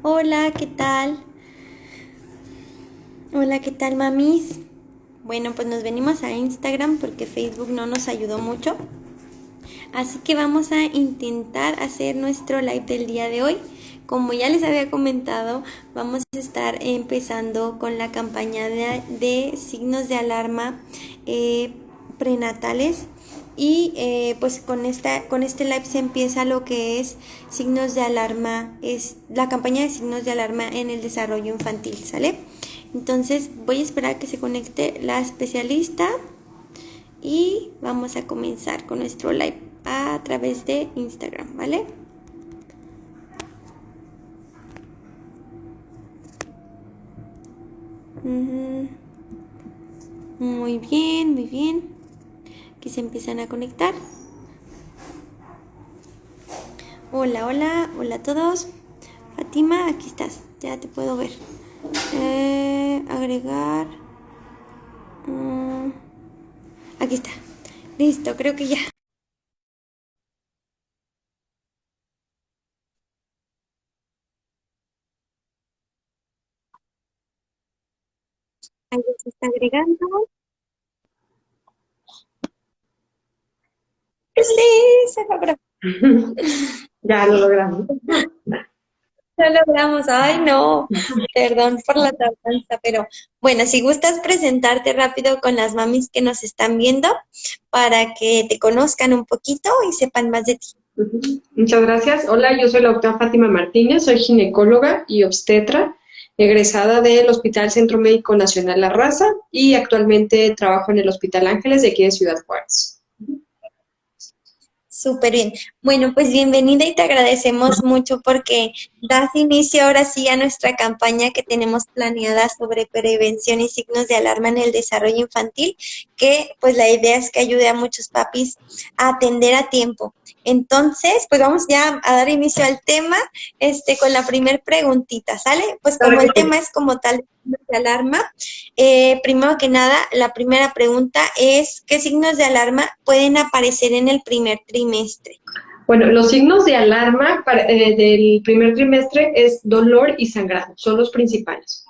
Hola, ¿qué tal? Hola, ¿qué tal, mamis? Bueno, pues nos venimos a Instagram porque Facebook no nos ayudó mucho. Así que vamos a intentar hacer nuestro live del día de hoy. Como ya les había comentado, vamos a estar empezando con la campaña de signos de alarma prenatales y pues con este live se empieza lo que es signos de alarma, es la campaña de signos de alarma en el desarrollo infantil, ¿sale? Entonces voy a esperar que se conecte la especialista y vamos a comenzar con nuestro live a través de Instagram, ¿vale? Muy bien, muy bien. Aquí se empiezan a conectar. Hola, hola, hola a todos. Fátima, aquí estás, ya te puedo ver. Agregar. Aquí está. Listo, creo que ya. Ahí se está agregando. Sí, se logró. Ya lo logramos. Lo logramos. Ay, no. Perdón por la tardanza, pero bueno, si gustas presentarte rápido con las mamis que nos están viendo para que te conozcan un poquito y sepan más de ti. Muchas gracias. Hola, yo soy la doctora Fátima Martínez, soy ginecóloga y obstetra, egresada del Hospital Centro Médico Nacional La Raza y actualmente trabajo en el Hospital Ángeles de aquí de Ciudad Juárez. Súper bien. Bueno, pues bienvenida y te agradecemos mucho porque das inicio ahora sí a nuestra campaña que tenemos planeada sobre prevención y signos de alarma en el desarrollo infantil, que pues la idea es que ayude a muchos papis a atender a tiempo. Entonces, pues vamos ya a dar inicio al tema, con la primer preguntita, ¿sale? Pues Claro como que el sí. tema es como tal signos de alarma, primero que nada, la primera pregunta es, ¿qué signos de alarma pueden aparecer en el primer trimestre? Bueno, los signos de alarma del primer trimestre es dolor y sangrado, son los principales.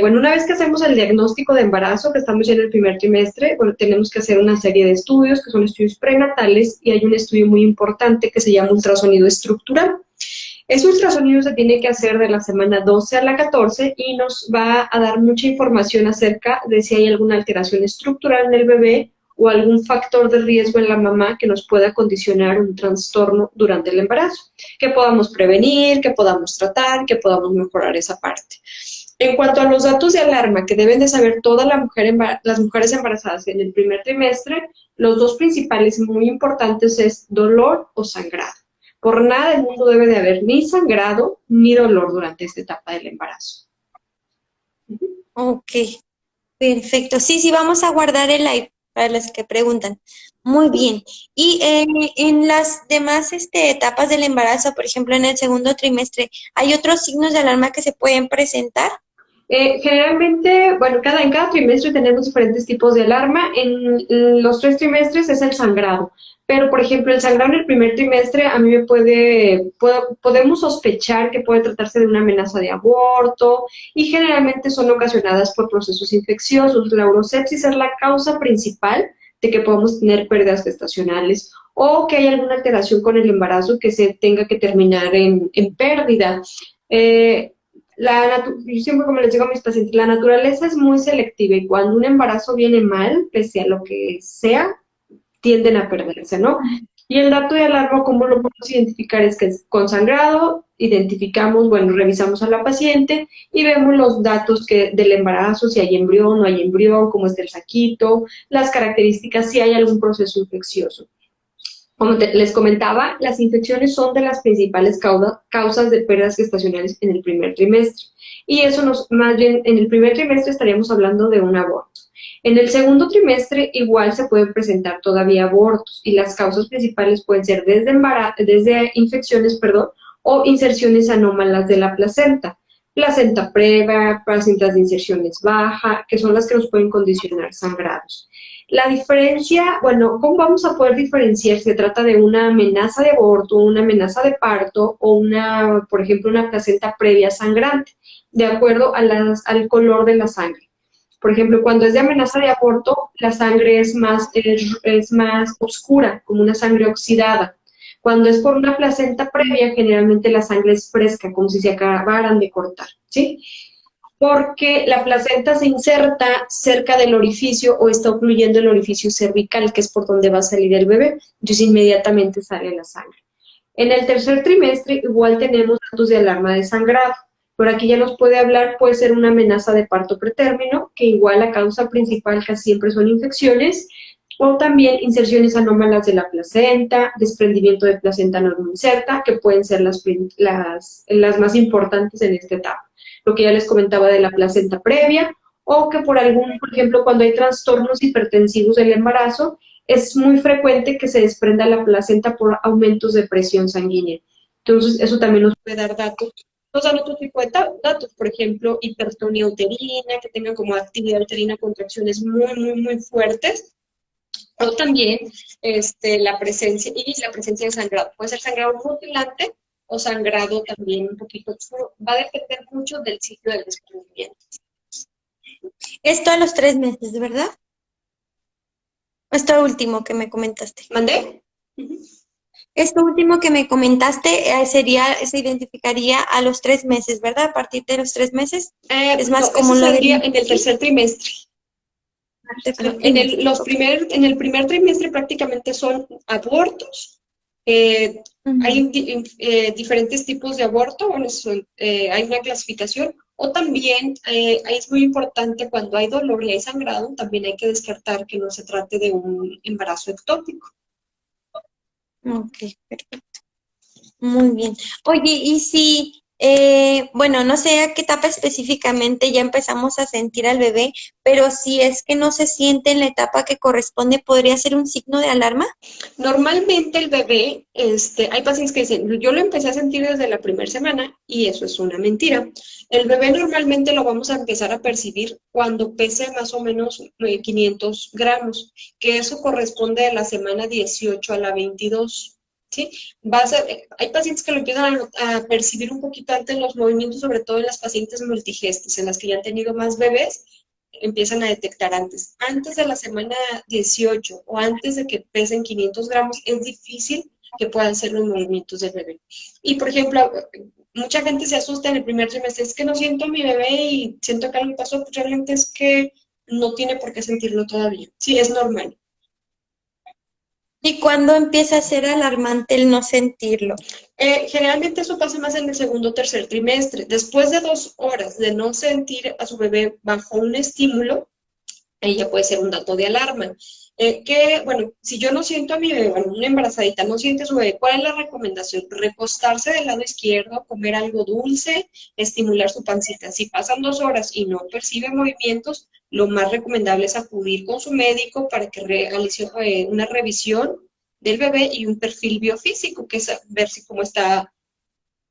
Bueno, una vez que hacemos el diagnóstico de embarazo, que estamos ya en el primer trimestre, bueno, tenemos que hacer una serie de estudios, que son estudios prenatales, y hay un estudio muy importante que se llama ultrasonido estructural. Ese ultrasonido se tiene que hacer de la semana 12 a la 14 y nos va a dar mucha información acerca de si hay alguna alteración estructural en el bebé o algún factor de riesgo en la mamá que nos pueda condicionar un trastorno durante el embarazo, que podamos prevenir, que podamos tratar, que podamos mejorar esa parte. En cuanto a los datos de alarma que deben de saber todas las mujeres embarazadas en el primer trimestre, los dos principales muy importantes es dolor o sangrado. Por nada del mundo debe de haber ni sangrado ni dolor durante esta etapa del embarazo. Ok, perfecto. Sí, sí, vamos a guardar el live para los que preguntan. Muy bien. Y en las demás etapas del embarazo, por ejemplo, en el segundo trimestre, ¿hay otros signos de alarma que se pueden presentar? Generalmente, bueno, en cada trimestre tenemos diferentes tipos de alarma. En los 3 trimestres es el sangrado. Pero, por ejemplo, el sangrado en el primer trimestre a mí podemos sospechar que puede tratarse de una amenaza de aborto y generalmente son ocasionadas por procesos infecciosos. La urosepsis es la causa principal de que podamos tener pérdidas gestacionales o que haya alguna alteración con el embarazo que se tenga que terminar en pérdida. Eh, yo siempre como les digo a mis pacientes, la naturaleza es muy selectiva y cuando un embarazo viene mal, pese a lo que sea, tienden a perderse, ¿no? Y el dato de alarma, ¿cómo lo podemos identificar? Es que es con sangrado, identificamos, bueno, revisamos a la paciente y vemos los datos del embarazo, si hay embrión, no hay embrión, cómo está el saquito, las características, si hay algún proceso infeccioso. Como les comentaba, las infecciones son de las principales causas de pérdidas gestacionales en el primer trimestre. Y eso más bien, en el primer trimestre estaríamos hablando de un aborto. En el segundo trimestre igual se pueden presentar todavía abortos y las causas principales pueden ser desde infecciones, perdón, o inserciones anómalas de la placenta previa, placentas de inserciones baja, que son las que nos pueden condicionar sangrados. La diferencia, bueno, ¿cómo vamos a poder diferenciar si se trata de una amenaza de aborto, una amenaza de parto o una, por ejemplo, una placenta previa sangrante, de acuerdo a al color de la sangre? Por ejemplo, cuando es de amenaza de aborto, la sangre es más oscura, como una sangre oxidada. Cuando es por una placenta previa, generalmente la sangre es fresca, como si se acabaran de cortar, ¿sí? Porque la placenta se inserta cerca del orificio o está ocluyendo el orificio cervical, que es por donde va a salir el bebé, entonces inmediatamente sale la sangre. En el tercer trimestre igual tenemos datos de alarma de sangrado. Por aquí ya nos puede hablar, puede ser una amenaza de parto pretérmino, que igual la causa principal casi siempre son infecciones, o también inserciones anómalas de la placenta, desprendimiento de placenta no inserta, que pueden ser las más importantes en esta etapa. Lo que ya les comentaba de la placenta previa, o que por ejemplo, cuando hay trastornos hipertensivos del embarazo, es muy frecuente que se desprenda la placenta por aumentos de presión sanguínea. Entonces, eso también nos puede dar datos. Nos dan otro tipo de datos, por ejemplo, hipertonía uterina, que tengan como actividad uterina contracciones muy fuertes, o también la presencia de sangrado. Puede ser sangrado mutilante o sangrado también un poquito oscuro. Va a depender mucho del ciclo del desprendimiento. Esto a los 3 meses, ¿verdad? Esto último que me comentaste. ¿Mandé? Esto último que me comentaste se identificaría a los 3 meses, ¿verdad? A partir de los 3 meses es más No, eso común lo saldría del en el tercer trimestre. tercer En trimestre. Ok. en el primer trimestre prácticamente son abortos. Ujú. Hay diferentes tipos de aborto, bueno, hay una clasificación, o también es muy importante cuando hay dolor y hay sangrado, también hay que descartar que no se trate de un embarazo ectópico. Ok, perfecto. Muy bien. Oye, y si, bueno, no sé a qué etapa específicamente ya empezamos a sentir al bebé, pero si es que no se siente en la etapa que corresponde, ¿podría ser un signo de alarma? Normalmente el bebé, hay pacientes que dicen, yo lo empecé a sentir desde la primera semana y eso es una mentira. El bebé normalmente lo vamos a empezar a percibir cuando pese más o menos 500 gramos, que eso corresponde de la semana 18 a la 22. ¿Sí? Hay pacientes que lo empiezan a percibir un poquito antes en los movimientos, sobre todo en las pacientes multigestas, en las que ya han tenido más bebés, empiezan a detectar antes. Antes de la semana 18 o antes de que pesen 500 gramos, es difícil que puedan ser los movimientos del bebé. Y, por ejemplo, mucha gente se asusta en el primer trimestre, es que no siento a mi bebé y siento que algo pasó, pues realmente es que no tiene por qué sentirlo todavía. Sí, es normal. ¿Y cuándo empieza a ser alarmante el no sentirlo? Generalmente eso pasa más en el segundo o tercer trimestre. Después de 2 horas de no sentir a su bebé bajo un estímulo, ahí ya puede ser un dato de alarma. Bueno, si yo no siento a mi bebé, bueno, una embarazadita no siente a su bebé, ¿cuál es la recomendación? Recostarse del lado izquierdo, comer algo dulce, estimular su pancita. Si pasan 2 horas y no percibe movimientos, lo más recomendable es acudir con su médico para que realice una revisión del bebé y un perfil biofísico, que es ver si cómo está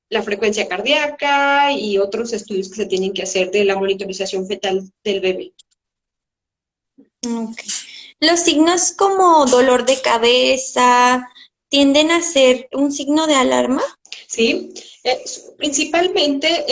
la frecuencia cardíaca y otros estudios que se tienen que hacer de la monitorización fetal del bebé. Ok. Los signos como dolor de cabeza tienden a ser un signo de alarma. ¿Sí? Principalmente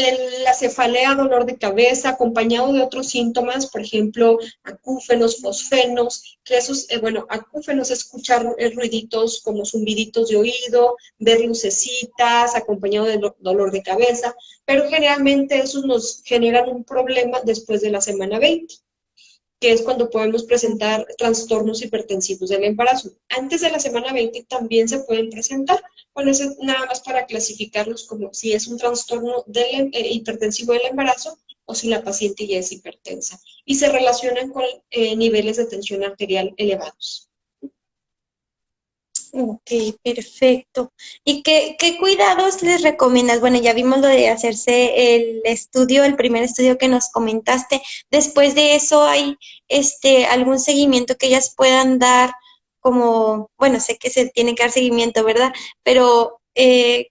la cefalea, dolor de cabeza, acompañado de otros síntomas, por ejemplo, acúfenos, fosfenos, que esos, bueno, acúfenos, escuchar ruiditos como zumbiditos de oído, ver lucecitas, acompañado de dolor de cabeza, pero generalmente esos nos generan un problema después de la semana 20, que es cuando podemos presentar trastornos hipertensivos del embarazo. Antes de la semana 20 también se pueden presentar, bueno, eso es nada más para clasificarlos como si es un trastorno hipertensivo del embarazo o si la paciente ya es hipertensa. Y se relacionan con niveles de tensión arterial elevados. Ok, perfecto. ¿Y qué cuidados les recomiendas? Bueno, ya vimos lo de hacerse el estudio, el primer estudio que nos comentaste. Después de eso, ¿hay algún seguimiento que ellas puedan dar como, bueno, sé que se tiene que dar seguimiento, ¿verdad? Pero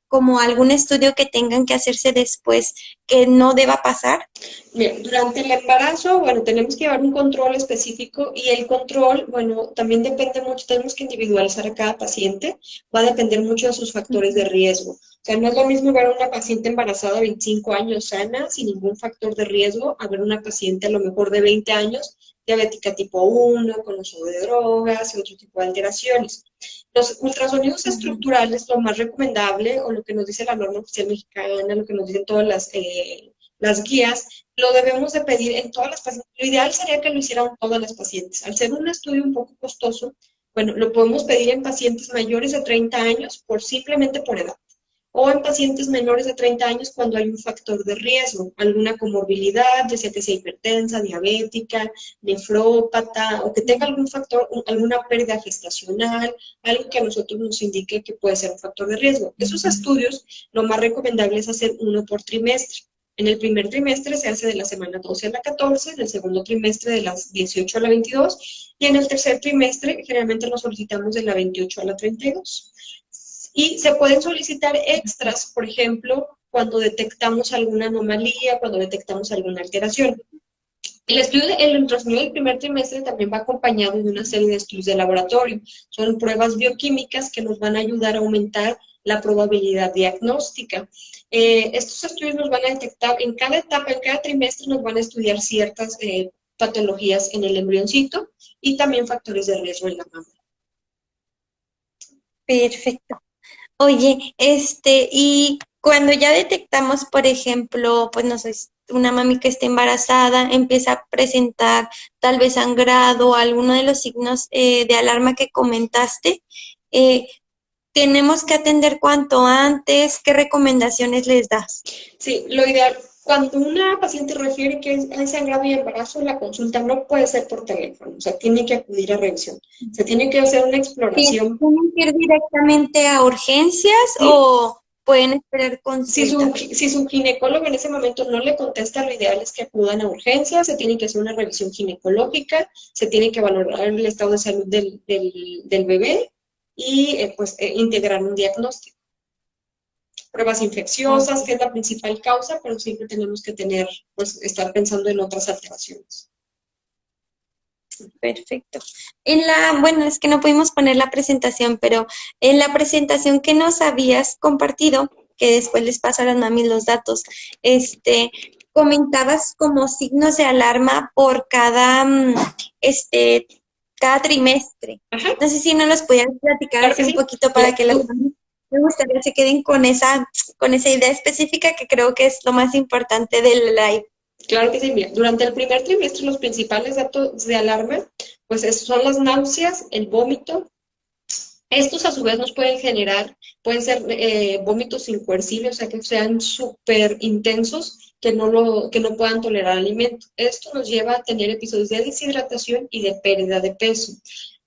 como algún estudio que tengan que hacerse después que no deba pasar? Bien, durante el embarazo, bueno, tenemos que llevar un control específico y el control, bueno, también depende mucho, tenemos que individualizar a cada paciente, va a depender mucho de sus factores de riesgo. O sea, no es lo mismo ver a una paciente embarazada de 25 años sana, sin ningún factor de riesgo, a ver una paciente a lo mejor de 20 años, diabética tipo 1, con uso de drogas y otro tipo de alteraciones. Los ultrasonidos estructurales, lo más recomendable, o lo que nos dice la norma oficial mexicana, lo que nos dicen todas las guías, lo debemos de pedir en todas las pacientes. Lo ideal sería que lo hicieran todas las pacientes. Al ser un estudio un poco costoso, bueno, lo podemos pedir en pacientes mayores de 30 años simplemente por edad. O en pacientes menores de 30 años cuando hay un factor de riesgo, alguna comorbilidad, ya sea que sea hipertensa, diabética, nefrópata, o que tenga algún factor, alguna pérdida gestacional, algo que a nosotros nos indique que puede ser un factor de riesgo. Esos estudios, lo más recomendable es hacer uno por trimestre. En el primer trimestre se hace de la semana 12 a la 14, en el segundo trimestre de las 18 a la 22, y en el tercer trimestre generalmente lo solicitamos de la 28 a la 32. Y se pueden solicitar extras, por ejemplo, cuando detectamos alguna anomalía, cuando detectamos alguna alteración. El ultrasonido del primer trimestre también va acompañado de una serie de estudios de laboratorio. Son pruebas bioquímicas que nos van a ayudar a aumentar la probabilidad diagnóstica. Estos estudios nos van a detectar en cada etapa, en cada trimestre nos van a estudiar ciertas patologías en el embrioncito y también factores de riesgo en la mama. Perfecto. Oye, y cuando ya detectamos, por ejemplo, pues no sé, una mami que esté embarazada, empieza a presentar tal vez sangrado, alguno de los signos de alarma que comentaste, eh, tenemos que atender cuanto antes, ¿qué recomendaciones les das? Sí, lo ideal, cuando una paciente refiere que hay sangrado y embarazo, la consulta no puede ser por teléfono, o sea, tiene que acudir a revisión. Se tiene que hacer una exploración. ¿Tienen que ir directamente a urgencias ¿Sí? o pueden esperar consulta? Si su ginecólogo en ese momento no le contesta, lo ideal es que acudan a urgencias, se tiene que hacer una revisión ginecológica, se tiene que valorar el estado de salud del bebé y integrar un diagnóstico. Pruebas infecciosas, Ok, que es la principal causa, pero siempre tenemos que estar pensando en otras alteraciones. perfecto. Bueno, es que no pudimos poner la presentación, pero en la presentación que nos habías compartido, que después les paso a las mamis los datos, comentabas como signos de alarma por cada trimestre. Ajá, No sé si no los pudieras platicar claro así que un sí. poquito para Mira, que las mamis me gustaría se queden con esa idea específica que creo que es lo más importante del live. claro que sí, mira, durante el primer trimestre los principales datos de alarma, son las náuseas, el vómito. Estos a su vez nos pueden ser vómitos incoercibles, o sea que sean súper intensos, que no puedan tolerar alimento. Esto nos lleva a tener episodios de deshidratación y de pérdida de peso.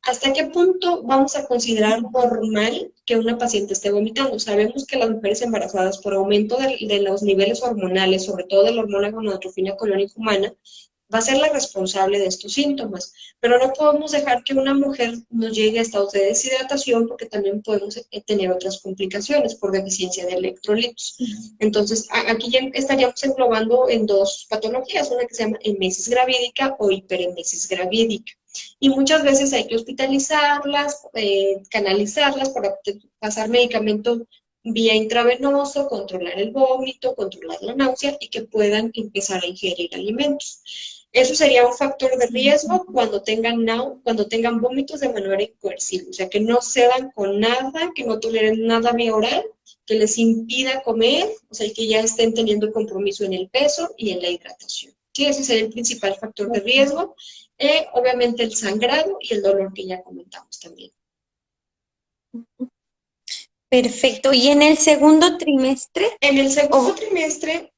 ¿Hasta qué punto vamos a considerar normal que una paciente esté vomitando? Sabemos que las mujeres embarazadas, por aumento de los niveles hormonales, sobre todo de la hormona gonadotrofina colónica humana, va a ser la responsable de estos síntomas. Pero no podemos dejar que una mujer nos llegue a estados de deshidratación porque también podemos tener otras complicaciones por deficiencia de electrolitos. Entonces, aquí ya estaríamos englobando en dos patologías, una que se llama emesis gravídica o hiperemesis gravídica. Y muchas veces hay que hospitalizarlas, canalizarlas para pasar medicamento vía intravenoso, controlar el vómito, controlar la náusea y que puedan empezar a ingerir alimentos. Eso sería un factor de riesgo cuando tengan vómitos de manera incoercible, o sea, que no cedan con nada, que no toleren nada vía oral, que les impida comer, o sea, que ya estén teniendo compromiso en el peso y en la hidratación. Sí, ese sería el principal factor de riesgo. Obviamente el sangrado y el dolor que ya comentamos también. Perfecto. ¿Y en el segundo trimestre? En el segundo trimestre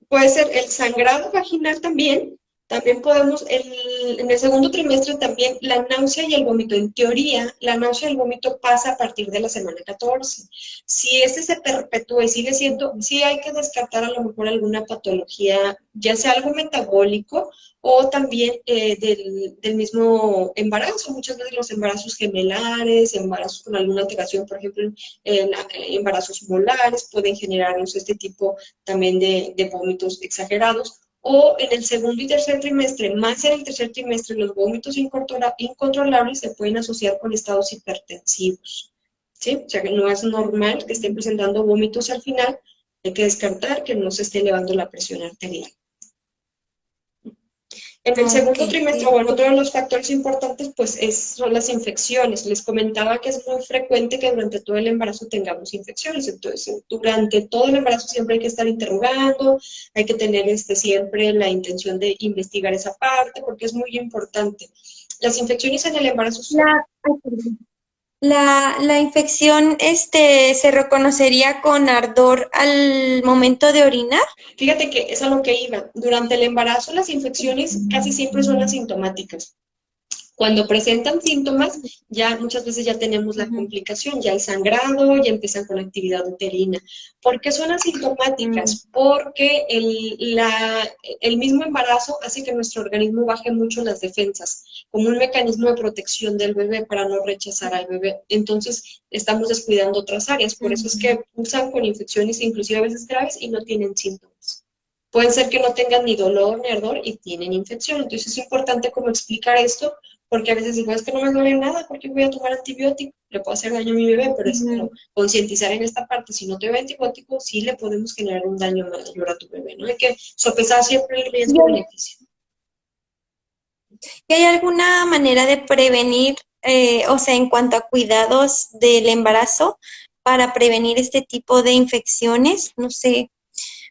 puede ser el sangrado vaginal también, También podemos, en el segundo trimestre también la náusea y el vómito. En teoría, la náusea y el vómito pasa a partir de la semana 14. Si este se perpetúa y sigue siendo, sí hay que descartar a lo mejor alguna patología, ya sea algo metabólico o también del mismo embarazo. Muchas veces los embarazos gemelares, embarazos con alguna alteración, por ejemplo, embarazos molares, pueden generarnos este tipo también de vómitos exagerados o en el segundo y tercer trimestre, más en el tercer trimestre, los vómitos incontrolables se pueden asociar con estados hipertensivos, ¿sí? O sea que no es normal que estén presentando vómitos al final, hay que descartar que no se esté elevando la presión arterial. En el Ok, segundo trimestre, bueno, otro de los factores importantes, pues, son las infecciones. Les comentaba que es muy frecuente que durante todo el embarazo tengamos infecciones. Entonces, durante todo el embarazo siempre hay que estar interrogando, hay que tener siempre la intención de investigar esa parte, porque es muy importante. Las infecciones en el embarazo son. ay, perdón. La infección, se reconocería con ardor al momento de orinar. Fíjate que es a lo que iba. Durante el embarazo, las infecciones casi siempre son asintomáticas. Cuando presentan síntomas, ya muchas veces ya tenemos la Ujú. complicación, ya el sangrado, ya empiezan con actividad uterina. ¿Por qué son Mm, asintomáticas? Porque el mismo embarazo hace que nuestro organismo baje mucho las defensas, como un mecanismo de protección del bebé para no rechazar al bebé. Entonces, estamos descuidando otras áreas. Por eso es mm. que usan con infecciones, inclusive a veces graves, y no tienen síntomas. Pueden ser que no tengan ni dolor ni ardor y tienen infección. Entonces es importante como explicar esto porque a veces digo, es que no me duele nada, porque voy a tomar antibiótico, le puedo hacer daño a mi bebé, pero es Ujú. como concientizar en esta parte, si no te doy antibiótico, sí le podemos generar un daño mayor a tu bebé, ¿no? Hay que sopesar siempre el ¿Y hay, riesgo-beneficio. y hay alguna manera de prevenir, o sea, en cuanto a cuidados del embarazo, para prevenir este tipo de infecciones? No sé,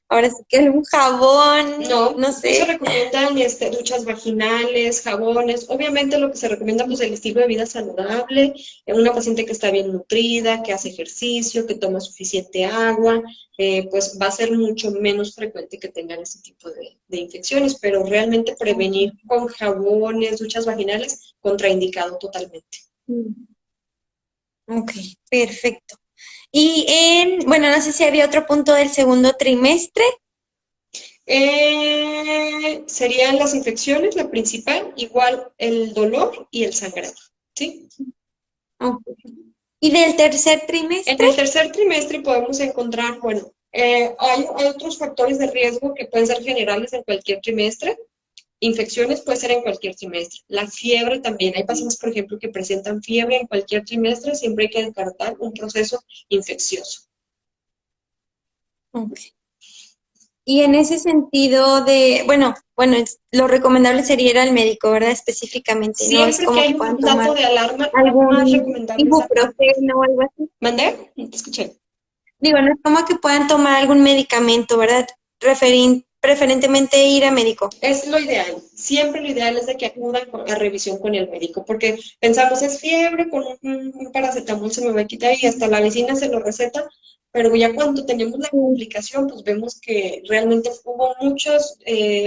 ahora sí que algún jabón, No, no no se sé. recomiendan duchas vaginales, jabones. Obviamente lo que se recomienda pues el estilo de vida saludable, una paciente que está bien nutrida, que hace ejercicio, que toma suficiente agua, pues va a ser mucho menos frecuente que tengan ese tipo de infecciones, pero realmente prevenir con jabones, duchas vaginales, contraindicado totalmente. Mm. Ok, perfecto. Bueno, no sé si había otro punto del segundo trimestre. Serían las infecciones, la principal, igual el dolor y el sangrado, ¿sí? Ok. ¿Y del tercer En trimestre? el tercer trimestre podemos encontrar, bueno, hay otros factores de riesgo que pueden ser generales en cualquier trimestre. Infecciones puede ser en cualquier trimestre. La fiebre también. Hay pacientes, por ejemplo, que presentan fiebre en cualquier trimestre. Siempre hay que descartar un proceso infeccioso. Ok. Y en ese sentido bueno, lo recomendable sería ir al médico, ¿verdad? Específicamente, no es Siempre que como hay que un puedan tomar dato de alarma, lo más algún recomendable es acudir. ibuprofeno o algo así. ¿Mandé? No te escuché. Digo, no es como que puedan tomar algún medicamento, ¿verdad? Preferentemente ir a médico. Es lo ideal. Siempre lo ideal es de que acudan a revisión con el médico, porque pensamos es fiebre, con un paracetamol se me va a quitar y hasta la vecina se lo receta, pero ya cuando tenemos la Sí. complicación, pues vemos que realmente hubo muchos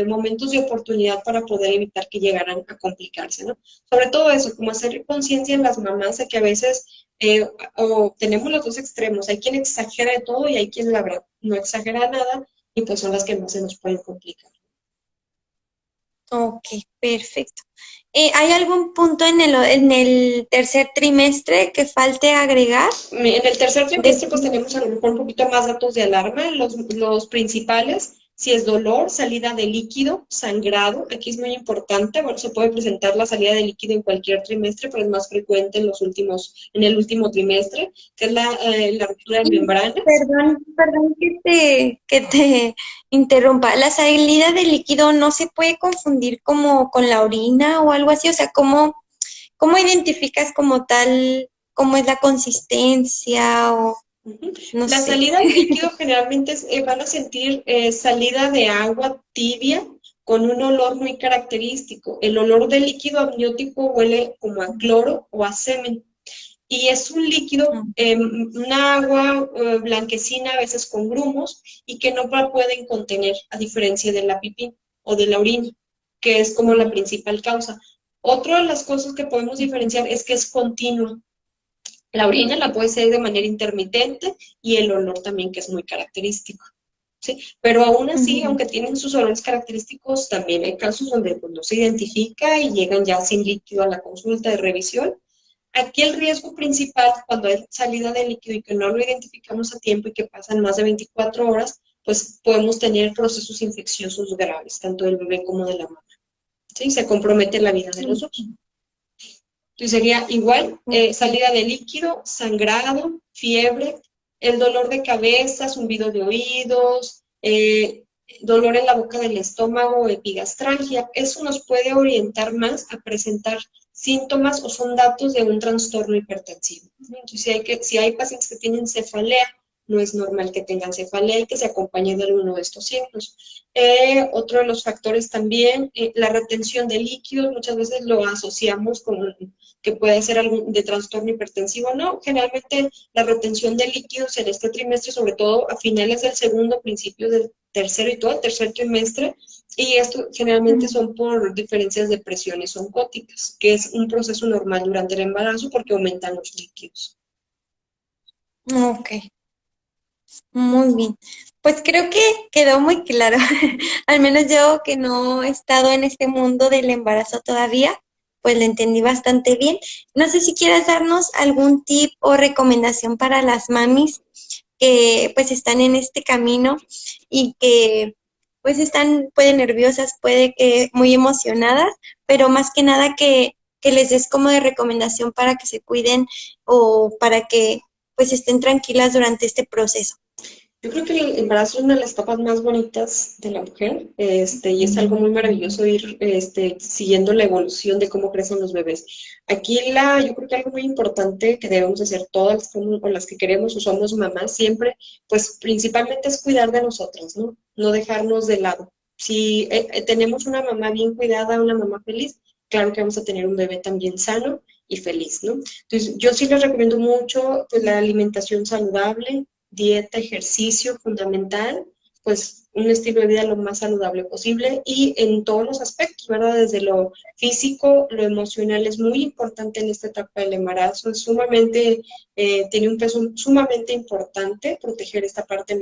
momentos de oportunidad para poder evitar que llegaran a complicarse, ¿no? Sobre todo eso, como hacer conciencia en las mamás de que a veces o tenemos los dos extremos, hay quien exagera de todo y hay quien la verdad no exagera nada y pues son las que más se nos pueden complicar. Ok, perfecto. ¿Hay algún punto en el tercer trimestre que falte agregar? En el tercer De- trimestre, pues tenemos a lo mejor un poquito más datos de alarma. Los principales, si es dolor, salida de líquido, sangrado, aquí es muy importante. Bueno, se puede presentar la salida de líquido en cualquier trimestre, pero es más frecuente en el último trimestre, que es la ruptura de y membranas. perdón que te interrumpa. ¿La salida de líquido no se puede confundir como con la orina o algo así? O sea, ¿cómo identificas como tal, cómo es la consistencia o Ujú. no La sé? salida de líquido generalmente van a sentir salida de agua tibia con un olor muy característico. El olor del líquido amniótico huele como a cloro o a semen. Y es un líquido, una agua blanquecina, a veces con grumos, y que no la pueden contener, a diferencia de la pipí o de la orina. que es como la principal causa. Otra de las cosas que podemos diferenciar es que es continua. La orina la puede ser de manera intermitente y el olor también, que es muy característico. ¿Sí? Pero aún así, aunque tienen sus olores característicos, también hay casos donde pues, no se identifica y llegan ya sin líquido a la consulta de revisión. Aquí el riesgo principal, cuando hay salida de líquido y que no lo identificamos a tiempo y que pasan más de 24 horas, pues podemos tener procesos infecciosos graves, tanto del bebé como de la mamá. ¿Sí? Se compromete la vida de los dos. Entonces sería igual, salida de líquido, sangrado, fiebre, el dolor de cabeza, zumbido de oídos, dolor en la boca del estómago, epigastralgia. Eso nos puede orientar más a presentar síntomas o son datos de un trastorno hipertensivo. Entonces, si hay pacientes que tienen cefalea, no es normal que tengan cefalea y que se acompañe de alguno de estos signos. Otro de los factores también, la retención de líquidos, muchas veces lo asociamos con que puede ser algún de trastorno hipertensivo, no, generalmente la retención de líquidos en este trimestre, sobre todo a finales del segundo, principios del tercero y todo el tercer trimestre, y esto generalmente son por diferencias de presiones oncóticas, que es un proceso normal durante el embarazo porque aumentan los líquidos. Ok, muy bien. Pues creo que quedó muy claro. Al menos yo que no he estado en este mundo del embarazo todavía, pues lo entendí bastante bien. No sé si quieras darnos algún tip o recomendación para las mamis que pues están en este camino y que pues están, puede nerviosas, puede que muy emocionadas, pero más que nada que les des como de recomendación para que se cuiden o para que pues estén tranquilas durante este proceso. Yo creo que el embarazo es una de las etapas más bonitas de la mujer, y es algo muy maravilloso ir siguiendo la evolución de cómo crecen los bebés. Aquí yo creo que algo muy importante que debemos hacer todas o las que queremos o somos mamás siempre, pues principalmente es cuidar de nosotras, ¿no? No dejarnos de lado. Si tenemos una mamá bien cuidada, una mamá feliz, claro que vamos a tener un bebé también sano y feliz, ¿no? Entonces, yo sí les recomiendo mucho pues, la alimentación saludable, dieta, ejercicio fundamental, pues un estilo de vida lo más saludable posible y en todos los aspectos, ¿verdad? Desde lo físico, lo emocional es muy importante en esta etapa del embarazo, es sumamente, tiene un peso sumamente importante proteger esta parte en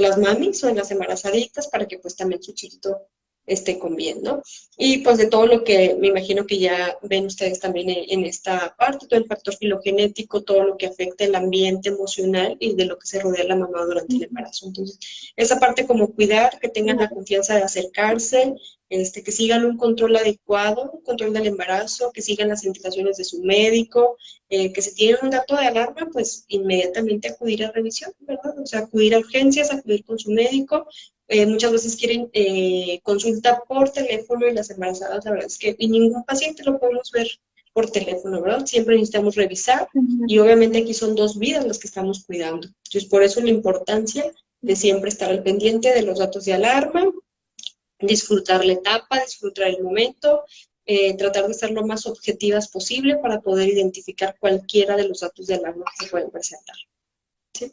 las mamis o en las embarazaditas para que pues también su chiquito esté con bien, ¿no? Y pues de todo lo que me imagino que ya ven ustedes también en esta parte, todo el factor filogenético, todo lo que afecta el ambiente emocional y de lo que se rodea a la mamá durante el embarazo. Entonces, esa parte como cuidar, que tengan la confianza de acercarse, que sigan un control adecuado, un control del embarazo, que sigan las indicaciones de su médico, que si tienen un dato de alarma, pues inmediatamente acudir a revisión, ¿verdad? O sea, acudir a urgencias, acudir con su médico. Muchas veces quieren consulta por teléfono y las embarazadas, la verdad es que y ningún paciente lo podemos ver por teléfono, ¿verdad? Siempre necesitamos revisar y obviamente aquí son dos vidas las que estamos cuidando. Entonces, por eso la importancia de siempre estar al pendiente de los datos de alarma, disfrutar la etapa, disfrutar el momento, tratar de ser lo más objetivas posible para poder identificar cualquiera de los datos de alarma que se pueden presentar. ¿Sí?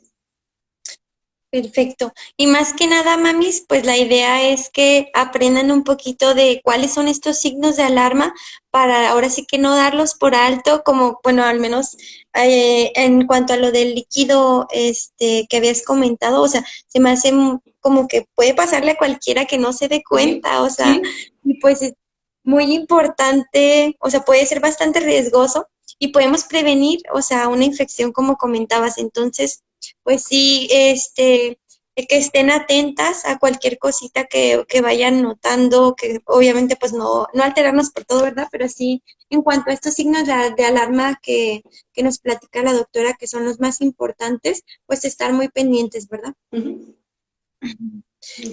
Perfecto. Y más que nada, mamis, pues la idea es que aprendan un poquito de cuáles son estos signos de alarma para ahora sí que no darlos por alto, como, bueno, al menos en cuanto a lo del líquido que habías comentado, o sea, se me hace como que puede pasarle a cualquiera que no se dé cuenta, o sea, y pues es muy importante, o sea, puede ser bastante riesgoso y podemos prevenir, o sea, una infección como comentabas. Entonces, pues sí, que estén atentas a cualquier cosita que vayan notando, que obviamente pues no alterarnos por todo, ¿verdad? Pero sí, en cuanto a estos signos de alarma que nos platica la doctora, que son los más importantes, pues estar muy pendientes, ¿verdad?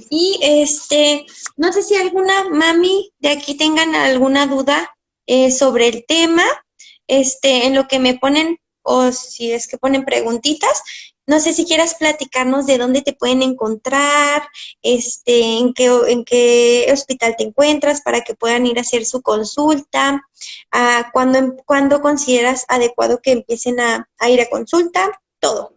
Y no sé si alguna mami de aquí tengan alguna duda sobre el tema, en lo que me ponen, o si es que ponen preguntitas. No sé si quieras platicarnos de dónde te pueden encontrar, en qué hospital te encuentras para que puedan ir a hacer su consulta, cuándo consideras adecuado que empiecen a ir a consulta, todo.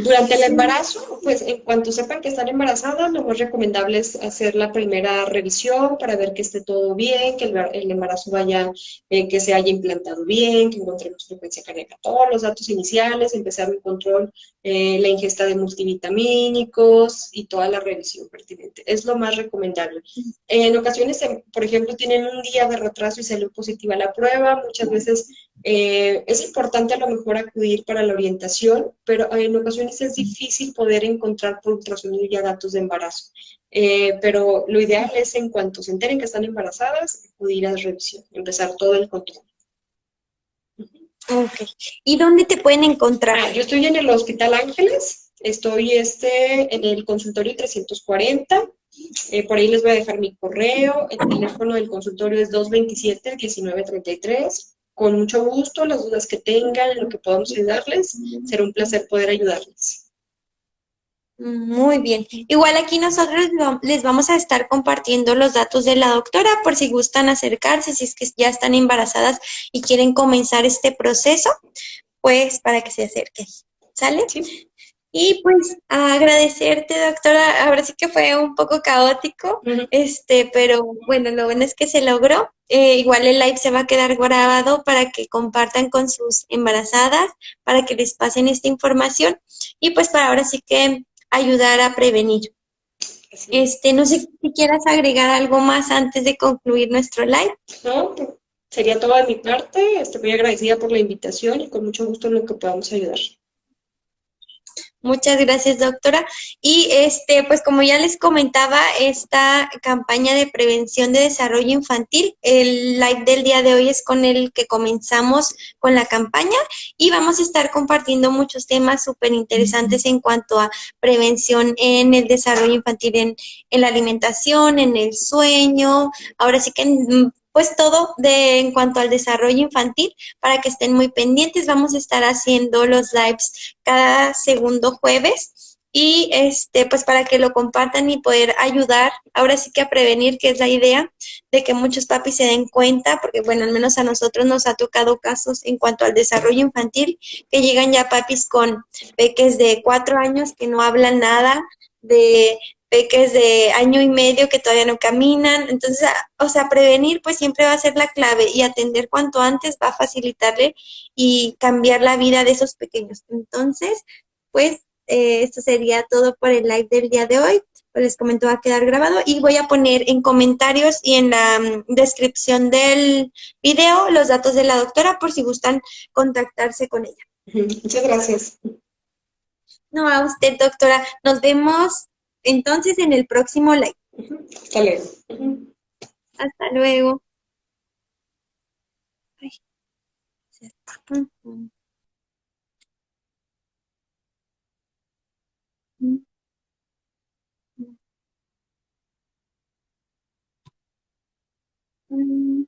¿Durante el embarazo pues en cuanto sepan que están embarazadas, lo más recomendable es hacer la primera revisión para ver que esté todo bien, que el embarazo vaya, que se haya implantado bien, que encontremos frecuencia cardíaca, todos los datos iniciales, empezar un control, la ingesta de multivitamínicos y toda la revisión pertinente. Es lo más recomendable. En ocasiones, por ejemplo, tienen un día de retraso y salió positiva la prueba, muchas veces es importante a lo mejor acudir para la orientación, pero en ocasiones es difícil poder encontrar por ultrasonido ya datos de embarazo. Pero lo ideal es en cuanto se enteren que están embarazadas, acudir a revisión, empezar todo el control. Ok. ¿Y dónde te pueden encontrar? Yo estoy en el Hospital Ángeles, estoy en el consultorio 340. Por ahí les voy a dejar mi correo. El teléfono del consultorio es 227-1933. Con mucho gusto, las dudas que tengan, en lo que podamos ayudarles, será un placer poder ayudarles. Muy bien. Igual aquí nosotros les vamos a estar compartiendo los datos de la doctora por si gustan acercarse, si es que ya están embarazadas y quieren comenzar este proceso, pues para que se acerquen. ¿Sale? ¿Sí? Y pues agradecerte, doctora. Ahora sí que fue un poco caótico, Uh -huh. pero bueno, lo bueno es que se logró. Igual el live se va a quedar grabado para que compartan con sus embarazadas, para que les pasen esta información y pues para ahora sí que ayudar a prevenir. No sé si quieras agregar algo más antes de concluir nuestro live. No, pues, sería todo de mi parte. Estoy muy agradecida por la invitación y con mucho gusto en lo que podamos ayudar. Muchas gracias, doctora. Y pues como ya les comentaba, esta campaña de prevención de desarrollo infantil, el live del día de hoy es con el que comenzamos con la campaña y vamos a estar compartiendo muchos temas súper interesantes en cuanto a prevención en el desarrollo infantil, en la alimentación, en el sueño, ahora sí que pues todo en cuanto al desarrollo infantil, para que estén muy pendientes. Vamos a estar haciendo los lives cada segundo jueves y pues para que lo compartan y poder ayudar, ahora sí que a prevenir, que es la idea de que muchos papis se den cuenta, porque bueno, al menos a nosotros nos ha tocado casos en cuanto al desarrollo infantil, que llegan ya papis con peques de 4 años que no hablan nada, de peques de año y medio que todavía no caminan. Entonces, o sea, prevenir pues siempre va a ser la clave y atender cuanto antes va a facilitarle y cambiar la vida de esos pequeños. Entonces, pues esto sería todo por el live del día de hoy. Pues les comento, va a quedar grabado y voy a poner en comentarios y en la descripción del video los datos de la doctora por si gustan contactarse con ella. Muchas gracias. No, a usted, doctora. Nos vemos entonces en el próximo live. Hasta luego. Hasta luego. Ay,